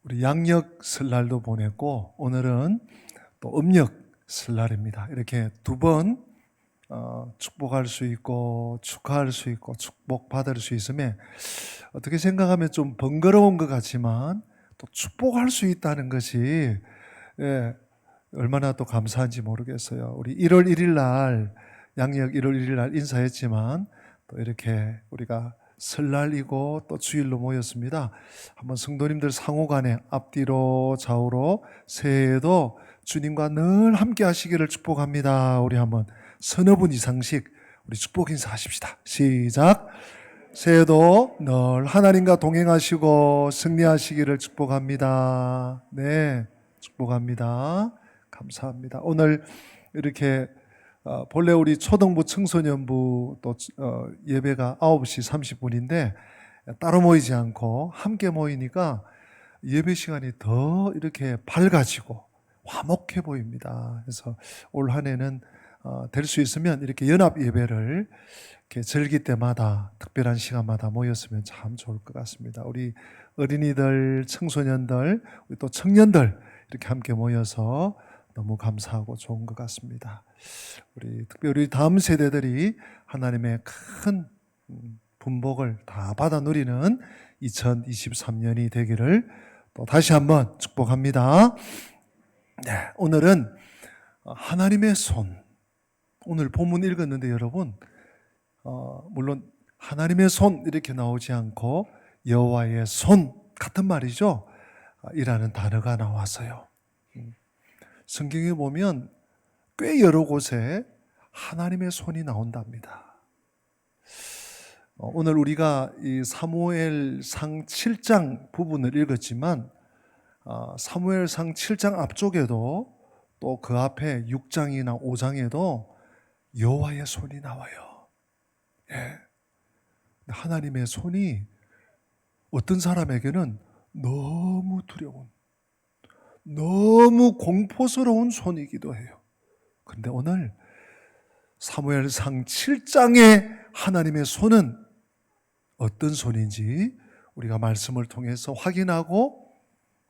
우리 양력 설날도 보냈고 오늘은 또 음력 설날입니다. 이렇게 두 번 축복할 수 있고 축하할 수 있고 축복받을 수 있으면 어떻게 생각하면 좀 번거로운 것 같지만 또 축복할 수 있다는 것이 얼마나 또 감사한지 모르겠어요. 우리 1월 1일 날 양력 1월 1일 날 인사했지만 또 이렇게 우리가 설날이고 또 주일로 모였습니다. 한번 성도님들 상호간에 앞뒤로 좌우로 새해에도 주님과 늘 함께 하시기를 축복합니다. 우리 한번 서너 분 이상씩 우리 축복 인사하십시다. 시작. 새해도 늘 하나님과 동행하시고 승리하시기를 축복합니다. 네, 축복합니다. 감사합니다. 오늘 이렇게 본래 우리 초등부 청소년부 또 예배가 9시 30분인데 따로 모이지 않고 함께 모이니까 예배 시간이 더 이렇게 밝아지고 화목해 보입니다. 그래서 올 한 해는 될 수 있으면 이렇게 연합 예배를 이렇게 절기 때마다 특별한 시간마다 모였으면 참 좋을 것 같습니다. 우리 어린이들, 청소년들, 우리 또 청년들 이렇게 함께 모여서 너무 감사하고 좋은 것 같습니다. 우리 특별히 다음 세대들이 하나님의 큰 분복을 다 받아 누리는 2023년이 되기를 또 다시 한번 축복합니다. 네, 오늘은 하나님의 손. 오늘 본문 읽었는데 여러분, 물론 하나님의 손 이렇게 나오지 않고 여호와의 손 같은 말이죠. 이라는 단어가 나왔어요. 성경에 보면 꽤 여러 곳에 하나님의 손이 나온답니다. 오늘 우리가 이 사무엘상 7장 부분을 읽었지만 사무엘상 7장 앞쪽에도 또 그 앞에 6장이나 5장에도 여호와의 손이 나와요. 예. 하나님의 손이 어떤 사람에게는 너무 두려운, 너무 공포스러운 손이기도 해요. 그런데 오늘 사무엘상 7장의 하나님의 손은 어떤 손인지 우리가 말씀을 통해서 확인하고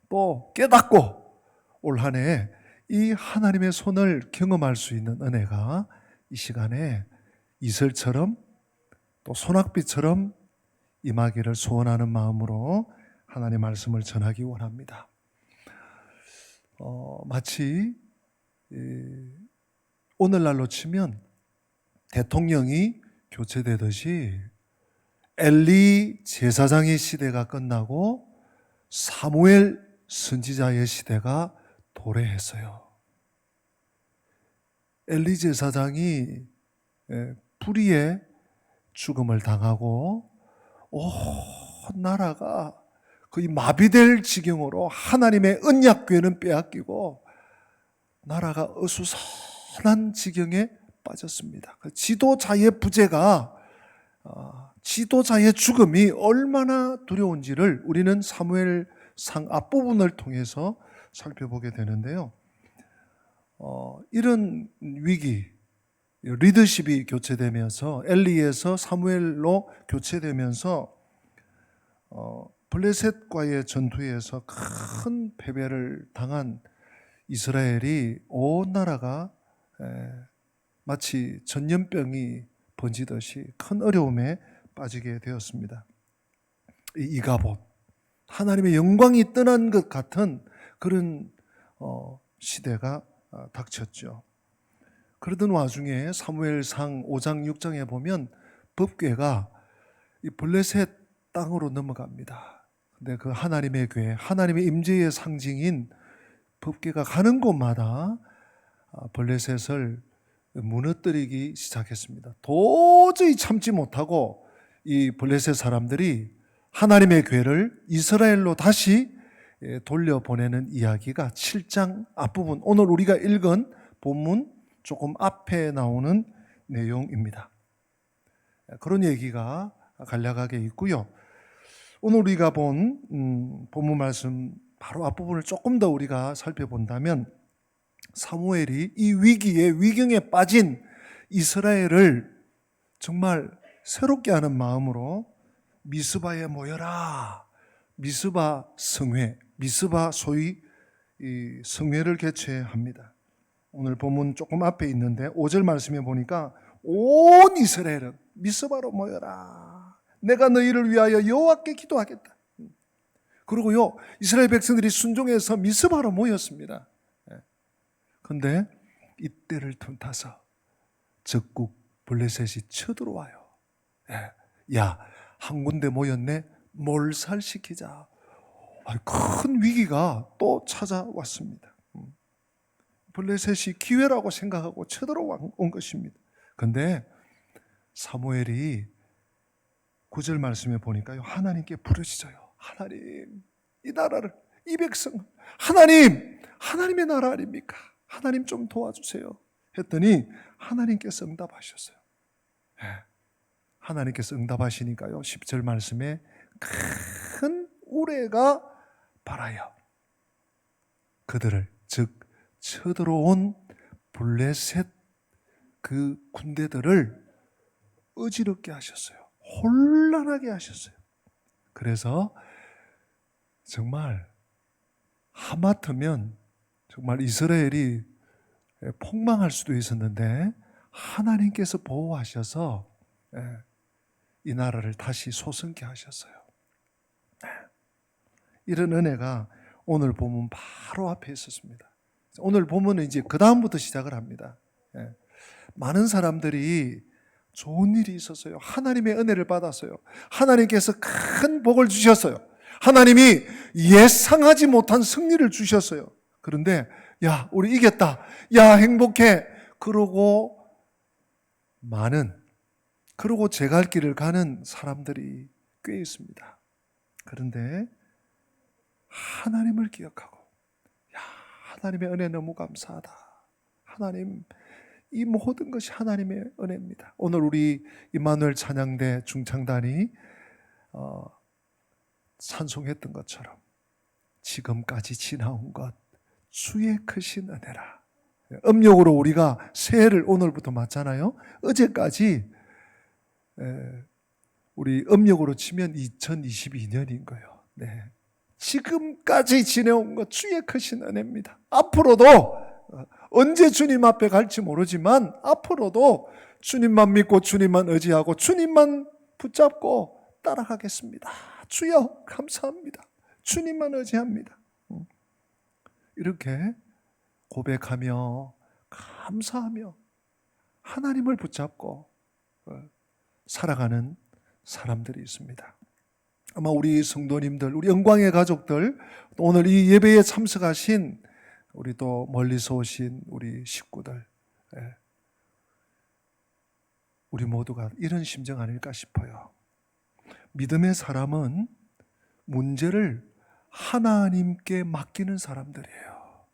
또 깨닫고 올 한 해 이 하나님의 손을 경험할 수 있는 은혜가 이 시간에 이슬처럼 또 소낙비처럼 임하기를 소원하는 마음으로 하나님의 말씀을 전하기 원합니다. 마치 오늘날로 치면 대통령이 교체되듯이 엘리 제사장의 시대가 끝나고 사무엘 선지자의 시대가 도래했어요. 엘리 제사장이 불의의 죽음을 당하고 온 나라가 거의 마비될 지경으로 하나님의 언약궤는 빼앗기고 나라가 어수선한 지경에 빠졌습니다. 지도자의 부재가 지도자의 죽음이 얼마나 두려운지를 우리는 사무엘상 앞부분을 통해서 살펴보게 되는데요. 이런 위기, 리더십이 교체되면서 엘리에서 사무엘로 교체되면서 블레셋과의 전투에서 큰 패배를 당한 이스라엘이 온 나라가 마치 전염병이 번지듯이 큰 어려움에 빠지게 되었습니다. 이가봇, 하나님의 영광이 떠난 것 같은 그런 시대가 닥쳤죠. 그러던 와중에 사무엘상 5장 6장에 보면 법궤가 이 블레셋 땅으로 넘어갑니다. 근데 그 하나님의 궤, 하나님의 임재의 상징인 법궤가 가는 곳마다 블레셋을 무너뜨리기 시작했습니다. 도저히 참지 못하고 이 블레셋 사람들이 하나님의 궤를 이스라엘로 다시 돌려보내는 이야기가 7장 앞부분, 오늘 우리가 읽은 본문 조금 앞에 나오는 내용입니다. 그런 얘기가 간략하게 있고요. 오늘 우리가 본 본문 말씀 바로 앞부분을 조금 더 우리가 살펴본다면 사무엘이 이 위경에 빠진 이스라엘을 정말 새롭게 하는 마음으로 미스바에 모여라, 미스바 성회, 미스바 소위 이 성회를 개최합니다. 오늘 본문 조금 앞에 있는데 5절 말씀에 보니까 온 이스라엘은 미스바로 모여라. 내가 너희를 위하여 여호와께 기도하겠다. 그리고요, 이스라엘 백성들이 순종해서 미스바로 모였습니다. 그런데 이때를 틈타서 적국 블레셋이 쳐들어와요. 야, 한 군데 모였네, 몰살시키자. 큰 위기가 또 찾아왔습니다. 블레셋이 기회라고 생각하고 쳐들어온 것입니다. 그런데 사무엘이 9절 말씀에 보니까요, 하나님께 부르짖어요. 하나님, 이 나라를, 이 백성, 하나님의 나라 아닙니까? 하나님 좀 도와주세요. 했더니 하나님께서 응답하셨어요. 하나님께서 응답하시니까요, 10절 말씀에 큰 우레가 발하여 그들을, 즉 쳐들어온 블레셋 그 군대들을 어지럽게 하셨어요. 혼란하게 하셨어요. 그래서 정말 하마터면 정말 이스라엘이 폭망할 수도 있었는데 하나님께서 보호하셔서 이 나라를 다시 소성케 하셨어요. 이런 은혜가 오늘 본문 바로 앞에 있었습니다. 오늘 본문은 이제 그 다음부터 시작을 합니다. 많은 사람들이 좋은 일이 있었어요. 하나님의 은혜를 받았어요. 하나님께서 큰 복을 주셨어요. 하나님이 예상하지 못한 승리를 주셨어요. 그런데 야, 우리 이겼다. 야, 행복해. 그러고 제 갈 길을 가는 사람들이 꽤 있습니다. 그런데 하나님을 기억하고, 야, 하나님의 은혜 너무 감사하다. 하나님, 이 모든 것이 하나님의 은혜입니다. 오늘 우리 임마누엘 찬양대 중창단이 찬송했던 것처럼 지금까지 지나온 것 주의 크신 은혜라. 음력으로 우리가 새해를 오늘부터 맞잖아요. 어제까지 우리 음력으로 치면 2022년인 거예요. 네. 지금까지 지내온 것 주의 크신 은혜입니다. 앞으로도 언제 주님 앞에 갈지 모르지만 앞으로도 주님만 믿고 주님만 의지하고 주님만 붙잡고 따라가겠습니다. 주여 감사합니다. 주님만 의지합니다. 이렇게 고백하며 감사하며 하나님을 붙잡고 살아가는 사람들이 있습니다. 아마 우리 성도님들, 우리 영광의 가족들, 오늘 이 예배에 참석하신 우리 또 멀리서 오신 우리 식구들, 우리 모두가 이런 심정 아닐까 싶어요. 믿음의 사람은 문제를 하나님께 맡기는 사람들이에요.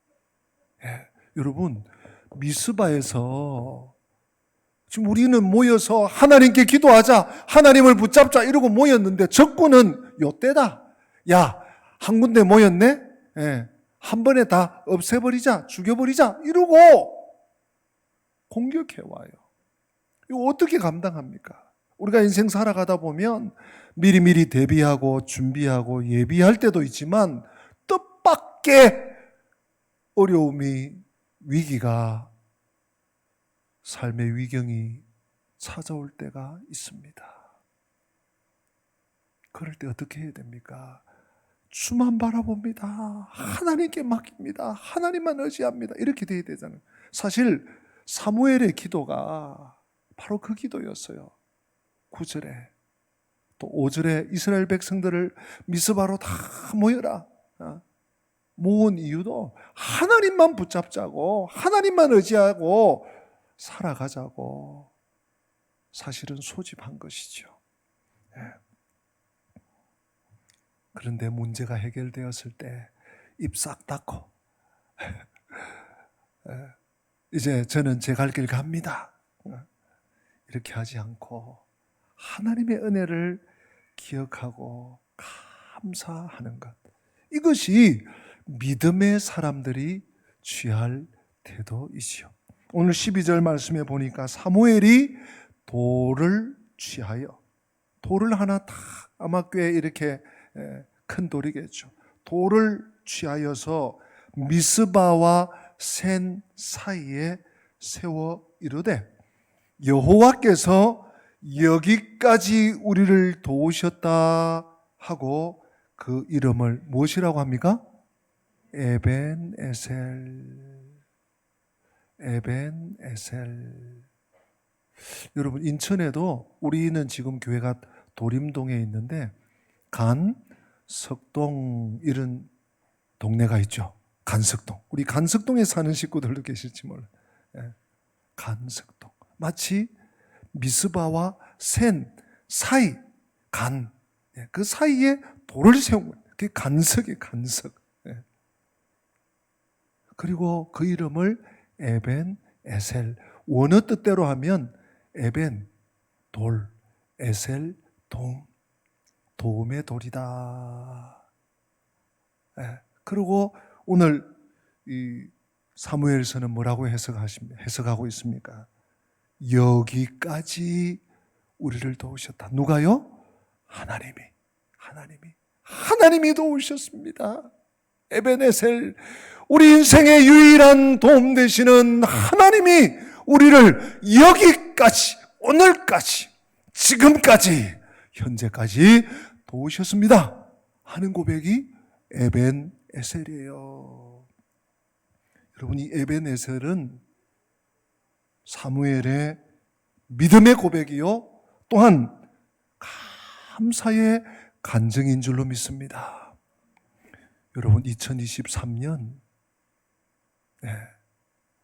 여러분, 미스바에서 지금 우리는 모여서 하나님께 기도하자, 하나님을 붙잡자 이러고 모였는데 적군은 요때다. 야, 한 군데 모였네? 한 번에 다 없애버리자, 죽여버리자 이러고 공격해와요. 이거 어떻게 감당합니까? 우리가 인생 살아가다 보면 미리미리 대비하고 준비하고 예비할 때도 있지만 뜻밖의 어려움이, 위기가, 삶의 위경이 찾아올 때가 있습니다. 그럴 때 어떻게 해야 됩니까? 주만 바라봅니다. 하나님께 맡깁니다. 하나님만 의지합니다. 이렇게 돼야 되잖아요. 사실 사무엘의 기도가 바로 그 기도였어요. 9절에 또 5절에 이스라엘 백성들을 미스바로 다 모여라 모은 이유도 하나님만 붙잡자고, 하나님만 의지하고 살아가자고 사실은 소집한 것이죠. 그런데 문제가 해결되었을 때 입 싹 닫고 이제 저는 제 갈 길 갑니다 이렇게 하지 않고 하나님의 은혜를 기억하고 감사하는 것, 이것이 믿음의 사람들이 취할 태도이지요. 오늘 12절 말씀에 보니까 사무엘이 돌을 취하여, 돌을 하나 탁, 아마 꽤 이렇게 큰 돌이겠죠. 돌을 취하여서 미스바와 센 사이에 세워 이르되 여호와께서 여기까지 우리를 도우셨다 하고 그 이름을 무엇이라고 합니까? 에벤에셀. 에벤에셀. 여러분, 인천에도 우리는 지금 교회가 도림동에 있는데 간석동 이런 동네가 있죠. 간석동. 우리 간석동에 사는 식구들도 계실지 몰라요. 간석동. 마치 미스바와 센 사이, 간. 그 사이에 돌을 세운 거예요. 그게 간석이에요, 간석. 그리고 그 이름을 에벤 에셀. 원어 뜻대로 하면 에벤, 돌, 에셀, 도움. 도움의 돌이다. 그리고 오늘 이 사무엘서는 뭐라고 해석하고 있습니까? 여기까지 우리를 도우셨다. 누가요? 하나님이 도우셨습니다. 에벤에셀, 우리 인생의 유일한 도움 되시는 하나님이 우리를 여기까지, 오늘까지, 지금까지, 현재까지 도우셨습니다 하는 고백이 에벤에셀이에요. 여러분, 이 에벤에셀은 사무엘의 믿음의 고백이요, 또한 감사의 간증인 줄로 믿습니다. 여러분, 2023년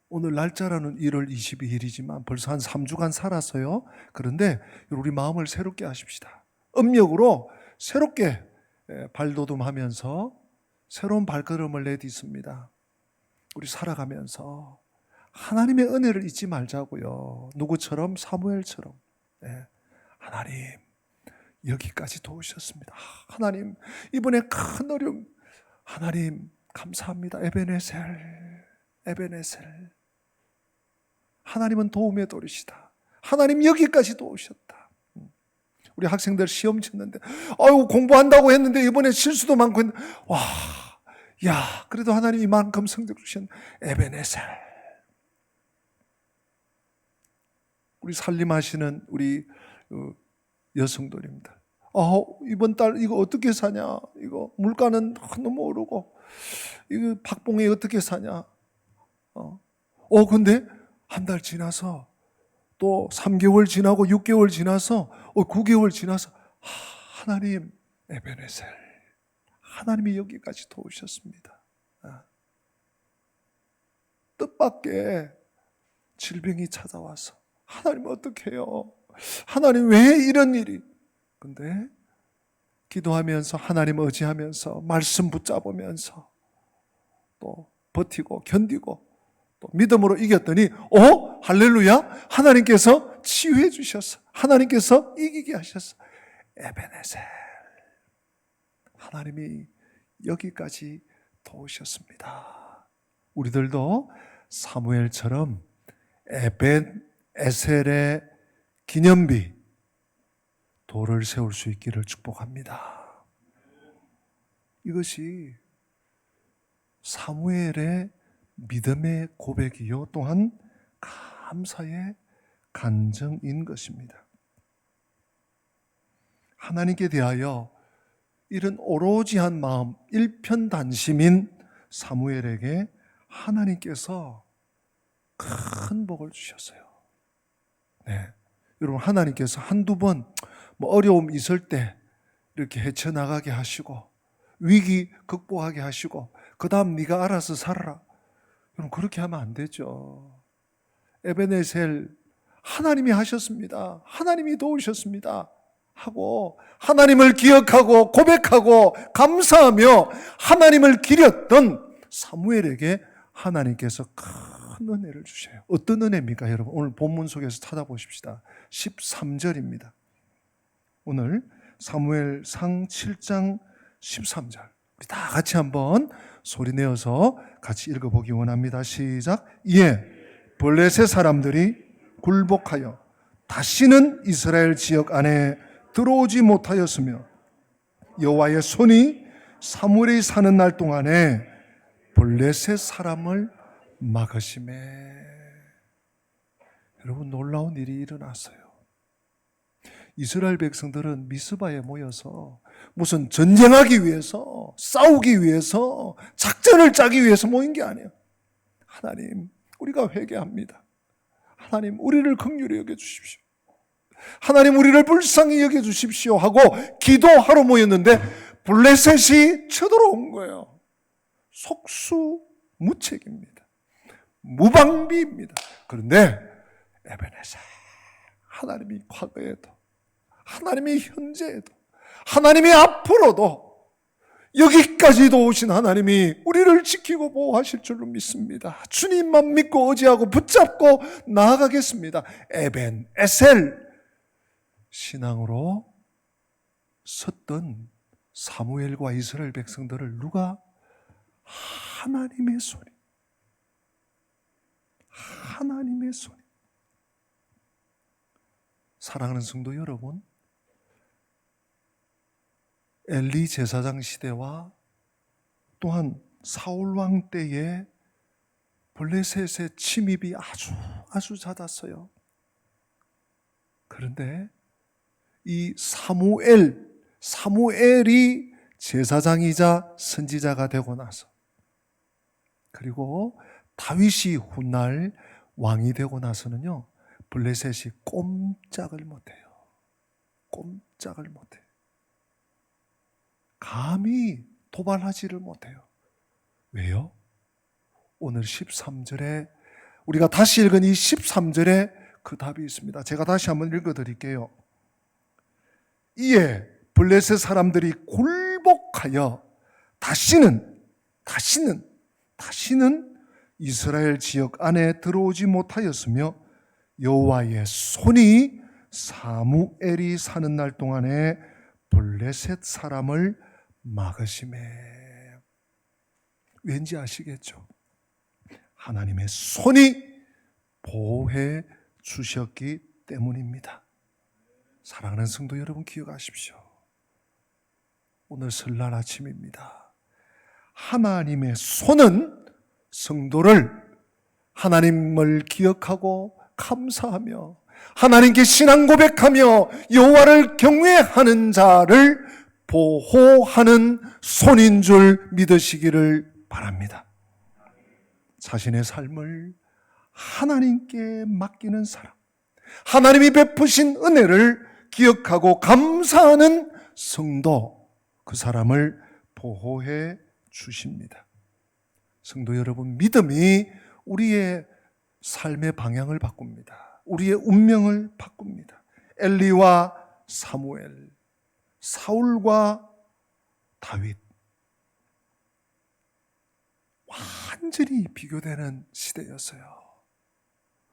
오늘 날짜라는 1월 22일이지만 벌써 한 3주간 살았어요. 그런데 우리 마음을 새롭게 하십시다. 음력으로 새롭게 발돋움하면서 새로운 발걸음을 내딛습니다. 우리 살아가면서 하나님의 은혜를 잊지 말자고요. 누구처럼? 사무엘처럼. 하나님, 여기까지 도우셨습니다. 하나님, 이번에 큰 어려움, 하나님 감사합니다. 에벤에셀. 하나님은 도움의 돌이시다. 하나님 여기까지 도우셨다. 우리 학생들 시험 쳤는데, 아유, 공부한다고 했는데 이번에 실수도 많고 했는데, 와, 야, 그래도 하나님 이만큼 성적 주신 에벤에셀. 우리 살림하시는 우리 여성들입니다. 이번 달 이거 어떻게 사냐? 이거 물가는 너무 오르고, 이거 박봉에 어떻게 사냐? 근데 한 달 지나서 또 3개월 지나고 6개월 지나서 9개월 지나서 하나님, 에벤에셀, 하나님이 여기까지 도우셨습니다. 뜻밖의 질병이 찾아와서 하나님 어떻게 해요? 하나님 왜 이런 일이? 근데 기도하면서 하나님 의지하면서 말씀 붙잡으면서 또 버티고 견디고 또 믿음으로 이겼더니 할렐루야, 하나님께서 치유해 주셨어. 하나님께서 이기게 하셨어. 에벤에셀, 하나님이 여기까지 도우셨습니다. 우리들도 사무엘처럼 에벤에셀의 기념비 돌을 세울 수 있기를 축복합니다. 이것이 사무엘의 믿음의 고백이요, 또한 감사의 간증인 것입니다. 하나님께 대하여 이런 오로지한 마음, 일편단심인 사무엘에게 하나님께서 큰 복을 주셨어요. 여러분, 하나님께서 한두 번 어려움 있을 때 이렇게 헤쳐나가게 하시고 위기 극복하게 하시고 그 다음 네가 알아서 살아라. 여러분, 그렇게 하면 안 되죠. 에벤에셀, 하나님이 하셨습니다. 하나님이 도우셨습니다 하고 하나님을 기억하고 고백하고 감사하며 하나님을 기렸던 사무엘에게 하나님께서 큰 은혜를 주셔요. 어떤 은혜입니까, 여러분? 오늘 본문 속에서 찾아보십시다. 13절입니다. 오늘 사무엘상 7장 13절, 우리 다 같이 한번 소리내어서 같이 읽어보기 원합니다. 시작. 이에 블레셋 사람들이 굴복하여 다시는 이스라엘 지역 안에 들어오지 못하였으며 여호와의 손이 사무엘이 사는 날 동안에 블레셋 사람을 막으심에. 여러분, 놀라운 일이 일어났어요. 이스라엘 백성들은 미스바에 모여서 무슨 전쟁하기 위해서, 싸우기 위해서, 작전을 짜기 위해서 모인 게 아니에요. 하나님, 우리가 회개합니다. 하나님, 우리를 긍휼히 여겨주십시오. 하나님, 우리를 불쌍히 여겨주십시오 하고 기도하러 모였는데 블레셋이 쳐들어온 거예요. 속수무책입니다. 무방비입니다. 그런데 에베네셀, 하나님이 과거에도, 하나님이 현재에도, 하나님이 앞으로도, 여기까지도 오신 하나님이 우리를 지키고 보호하실 줄로 믿습니다. 주님만 믿고 의지하고 붙잡고 나아가겠습니다. 에벤에셀 신앙으로 섰던 사무엘과 이스라엘 백성들을 누가? 하나님의 손이, 하나님의 손이. 사랑하는 성도 여러분, 엘리 제사장 시대와 또한 사울 왕 때에 블레셋의 침입이 아주 잦았어요. 그런데 이 사무엘이 제사장이자 선지자가 되고 나서, 그리고 다윗이 훗날 왕이 되고 나서는요, 블레셋이 꼼짝을 못해요. 꼼짝을 못해요. 감히 도발하지를 못해요. 왜요? 오늘 13절에, 우리가 다시 읽은 이 13절에 그 답이 있습니다. 제가 다시 한번 읽어드릴게요. 이에 블레셋 사람들이 굴복하여 다시는 이스라엘 지역 안에 들어오지 못하였으며 여호와의 손이 사무엘이 사는 날 동안에 블레셋 사람을 막으심에. 왠지 아시겠죠? 하나님의 손이 보호해 주셨기 때문입니다. 사랑하는 성도 여러분, 기억하십시오. 오늘 설날 아침입니다. 하나님의 손은 성도를 하나님을 기억하고 감사하며 하나님께 신앙 고백하며 여호와를 경외하는 자를 보호하는 손인 줄 믿으시기를 바랍니다. 자신의 삶을 하나님께 맡기는 사람, 하나님이 베푸신 은혜를 기억하고 감사하는 성도, 그 사람을 보호해 주십니다. 성도 여러분, 믿음이 우리의 삶의 방향을 바꿉니다. 우리의 운명을 바꿉니다. 엘리와 사무엘, 사울과 다윗, 완전히 비교되는 시대였어요.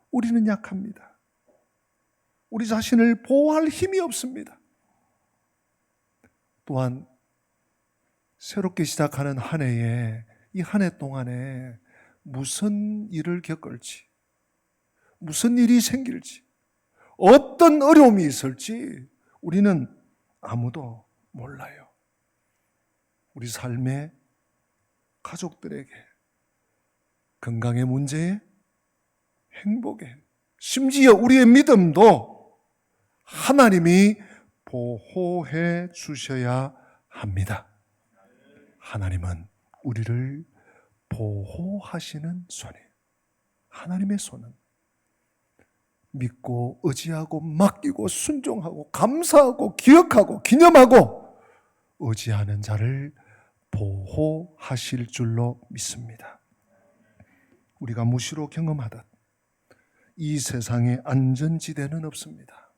우리는 약합니다. 우리 자신을 보호할 힘이 없습니다. 또한 새롭게 시작하는 한 해에, 이 한 해 동안에 무슨 일을 겪을지, 무슨 일이 생길지, 어떤 어려움이 있을지 우리는 아무도 몰라요. 우리 삶에, 가족들에게, 건강의 문제에, 행복에, 심지어 우리의 믿음도 하나님이 보호해 주셔야 합니다. 하나님은 우리를 보호하시는 손이에요. 하나님의 손은 믿고 의지하고 맡기고 순종하고 감사하고 기억하고 기념하고 의지하는 자를 보호하실 줄로 믿습니다. 우리가 무시로 경험하듯 이 세상에 안전지대는 없습니다.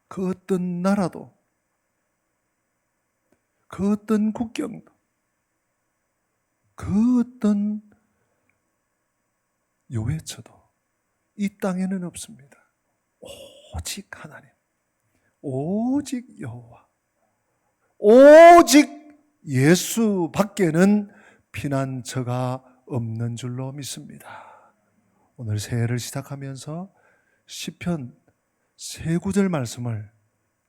그 어떤 나라도, 그 어떤 국경도, 그 어떤 요회처도 이 땅에는 없습니다. 오직 하나님, 오직 여호와, 오직 예수 밖에는 피난처가 없는 줄로 믿습니다. 오늘 새해를 시작하면서 시편 세 구절 말씀을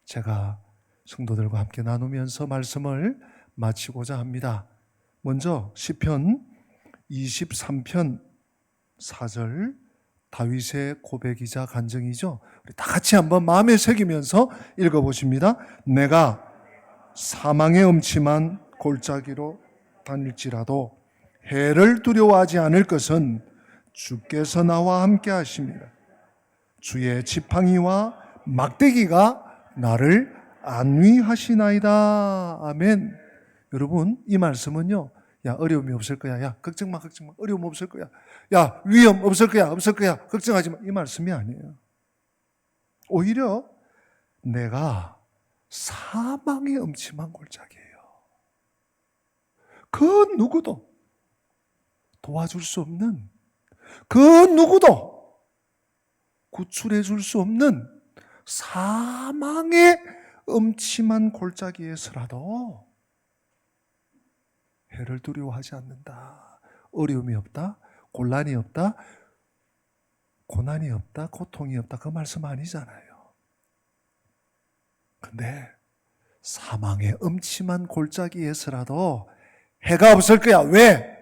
제가 성도들과 함께 나누면서 말씀을 마치고자 합니다. 먼저 시편 23편 4절, 다윗의 고백이자 간증이죠. 우리 다 같이 한번 마음에 새기면서 읽어보십니다. 내가 사망의 음침한 골짜기로 다닐지라도 해를 두려워하지 않을 것은 주께서 나와 함께 하십니다. 주의 지팡이와 막대기가 나를 안위하시나이다. 아멘. 여러분, 이 말씀은요, 야, 어려움이 없을 거야. 야, 걱정 마. 어려움 없을 거야. 야, 위험 없을 거야. 걱정하지 마. 이 말씀이 아니에요. 오히려 내가 사망의 음침한 골짜기예요. 그 누구도 도와줄 수 없는, 그 누구도 구출해 줄 수 없는 사망의 음침한 골짜기에서라도 해를 두려워하지 않는다. 어려움이 없다, 곤란이 없다, 고난이 없다, 고통이 없다, 그 말씀 아니잖아요. 근데 사망의 음침한 골짜기에서라도 해가 없을 거야. 왜?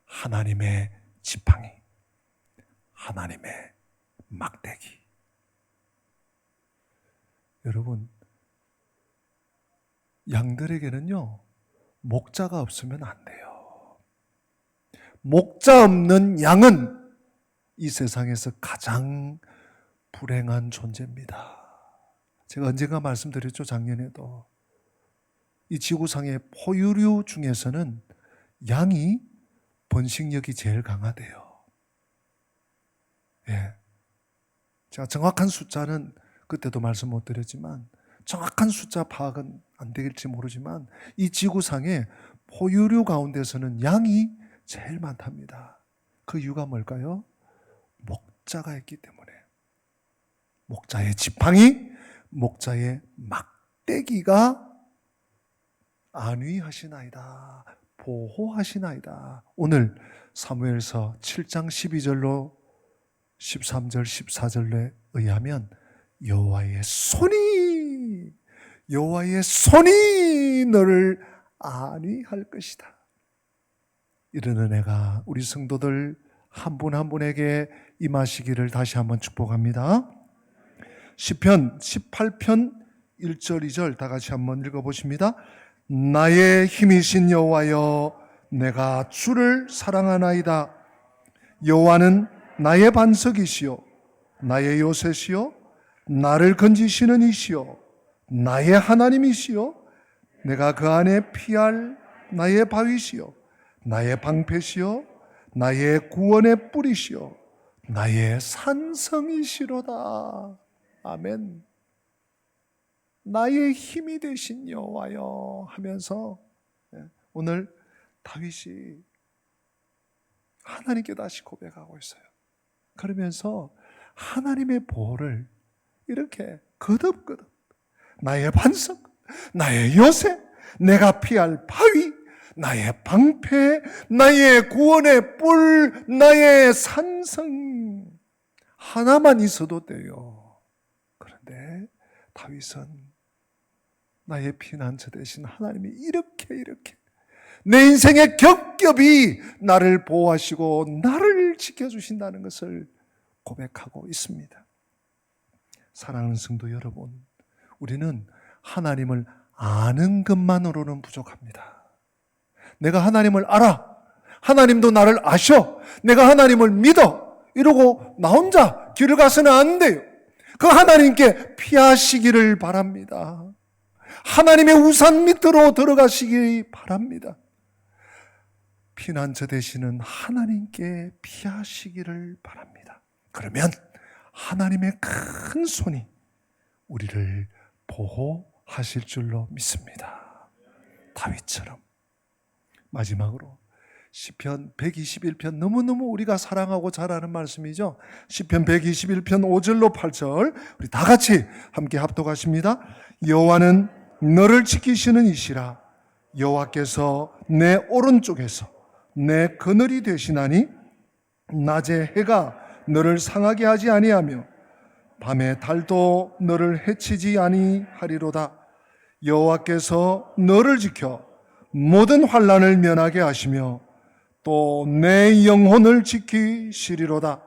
하나님의 지팡이, 하나님의 막대기. 여러분, 양들에게는요, 목자가 없으면 안 돼요. 목자 없는 양은 이 세상에서 가장 불행한 존재입니다. 제가 언젠가 말씀드렸죠, 작년에도. 이 지구상의 포유류 중에서는 양이 번식력이 제일 강하대요. 예. 제가 정확한 숫자는 그때도 말씀 못 드렸지만, 정확한 숫자 파악은 안 될지 모르지만, 이 지구상의 포유류 가운데서는 양이 제일 많답니다. 그 이유가 뭘까요? 목자가 있기 때문에. 목자의 지팡이, 목자의 막대기가 안위하시나이다, 보호하시나이다. 오늘 사무엘서 7장 12절로 13절, 14절에 의하면 여호와의 손이 너를 안위할 것이다. 이런 은혜가 우리 성도들 한 분 한 분에게 임하시기를 다시 한번 축복합니다. 시편 18편 1절 2절 다 같이 한번 읽어보십니다. 나의 힘이신 여호와여, 내가 주를 사랑하나이다. 여호와는 나의 반석이시요 나의 요새시요 나를 건지시는 이시요 나의 하나님이시요 내가 그 안에 피할 나의 바위시요 나의 방패시요 나의 구원의 뿌리시요 나의 산성이시로다. 아멘. 나의 힘이 되신 여호와여 하면서 오늘 다윗이 하나님께 다시 고백하고 있어요. 그러면서 하나님의 보호를 이렇게 거듭거듭, 나의 반석, 나의 요새, 내가 피할 바위, 나의 방패, 나의 구원의 뿔, 나의 산성 하나만 있어도 돼요. 그런데 다윗은 나의 피난처 되신 하나님이 이렇게 내 인생의 겹겹이 나를 보호하시고 나를 지켜주신다는 것을 고백하고 있습니다. 사랑하는 성도 여러분, 우리는 하나님을 아는 것만으로는 부족합니다. 내가 하나님을 알아, 하나님도 나를 아셔, 내가 하나님을 믿어 이러고 나 혼자 길을 가서는 안 돼요. 그 하나님께 피하시기를 바랍니다. 하나님의 우산 밑으로 들어가시기 바랍니다. 피난처 되시는 하나님께 피하시기를 바랍니다. 그러면 하나님의 큰 손이 우리를 보호하실 줄로 믿습니다. 다윗처럼. 마지막으로 시편 121편, 너무너무 우리가 사랑하고 잘 아는 말씀이죠. 시편 121편 5절로 8절 우리 다 같이 함께 합독하십니다. 여호와는 너를 지키시는 이시라. 여호와께서 내 오른쪽에서 내 그늘이 되시나니 낮에 해가 너를 상하게 하지 아니하며 밤에 달도 너를 해치지 아니하리로다. 여호와께서 너를 지켜 모든 환난을 면하게 하시며 또 내 영혼을 지키시리로다.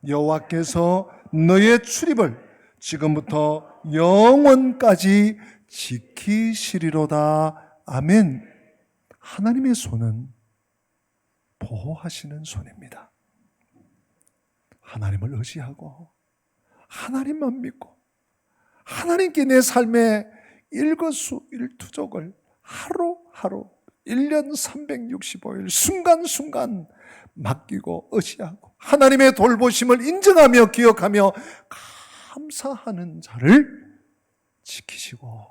여호와께서 너의 출입을 지금부터 영원까지 지키시리로다. 아멘. 하나님의 손은 보호하시는 손입니다. 하나님을 의지하고 하나님만 믿고 하나님께 내 삶의 일거수일투족을 하루하루 1년 365일 순간순간 맡기고 의지하고 하나님의 돌보심을 인정하며 기억하며 감사하는 자를 지키시고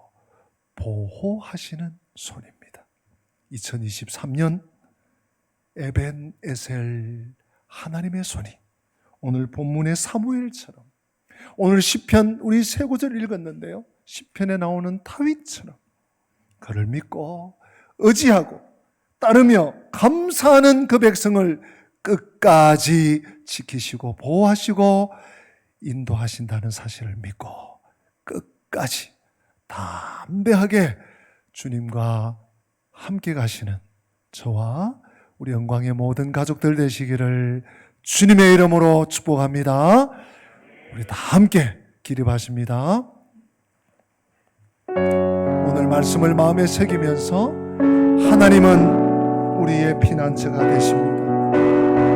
보호하시는 손입니다. 2023년 에벤에셀 하나님의 손이 오늘 본문의 사무엘처럼 오늘 시편 우리 세 구절 읽었는데요. 시편에 나오는 다윗처럼 그를 믿고 의지하고 따르며 감사하는 그 백성을 끝까지 지키시고 보호하시고 인도하신다는 사실을 믿고 끝까지 담대하게 주님과 함께 가시는 저와 우리 영광의 모든 가족들 되시기를 주님의 이름으로 축복합니다. 우리 다 함께 기립하십니다. 오늘 말씀을 마음에 새기면서 하나님은 우리의 피난처가 되십니다.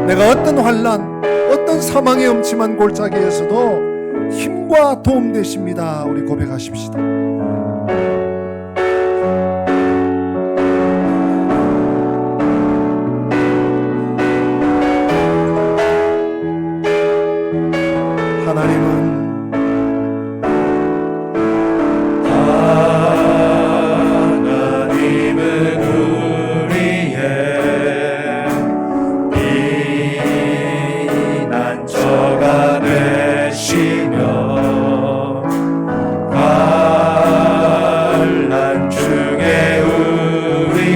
내가 어떤 환난, 어떤 사망의 음침한 골짜기에서도 힘과 도움 되십니다. 우리 고백하십시다. 하나님은 피난처가 되시며 환난 중에 우리의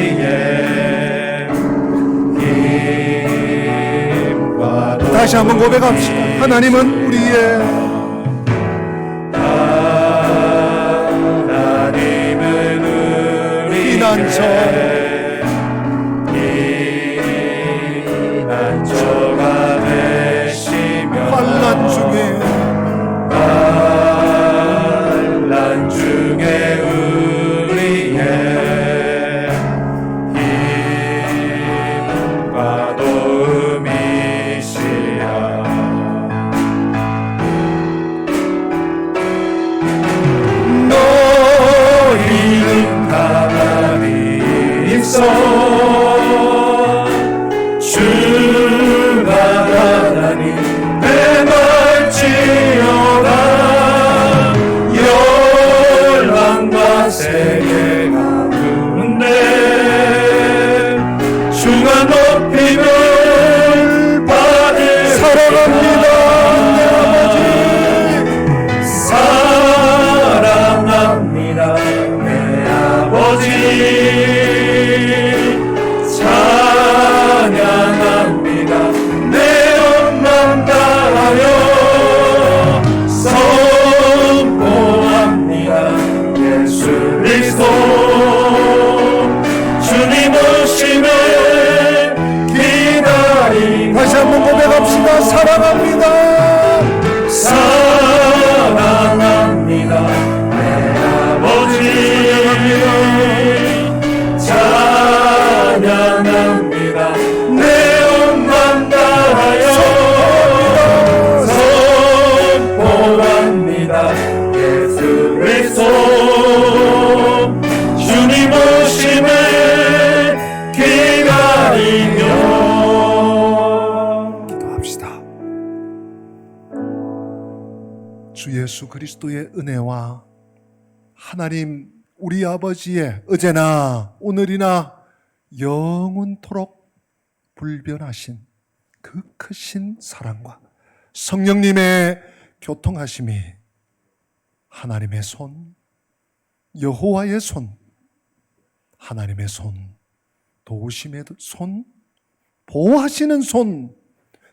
힘과 다시 한번 고백합시다. 하나님은 우리의 피난처 피난처가 되시며 환난 중에 우리의 힘과 도움이시라. 너희는 가만히 있어 주가 하나님 해말지어다. 열방과 세계 가운데 주가 높임을 받을 사랑합니다. 사랑합니다 내 아버지. 찬양합니다 내 엄만 다하여. 선포합니다 예수 그리스도 주님 오심을 기다리며. 다시 한번 고백합시다. 사랑합니다. 사랑합니다 내 아버지. 찬양합니다 내 엄만 다하여. 선포합니다 예수 그리스도 주님 오심을 기다리며. 기도합시다. 주 예수 그리스도의 은혜와 하나님 우리 아버지의 어제나 오늘이나 영원토록 불변하신 그 크신 사랑과 성령님의 교통하심이 하나님의 손, 여호와의 손, 하나님의 손, 도우심의 손, 보호하시는 손,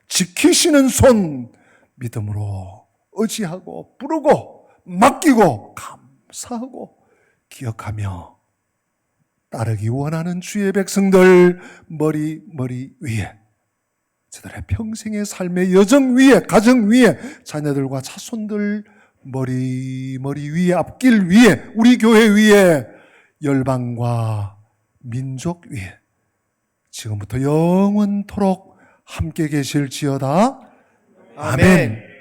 지키시는 손, 믿음으로 의지하고 부르고 맡기고 감사하고 기억하며 따르기 원하는 주의 백성들 머리 위에, 저들의 평생의 삶의 여정 위에, 가정 위에, 자녀들과 자손들 머리 위에, 앞길 위에, 우리 교회 위에, 열방과 민족 위에 지금부터 영원토록 함께 계실지어다. 아멘.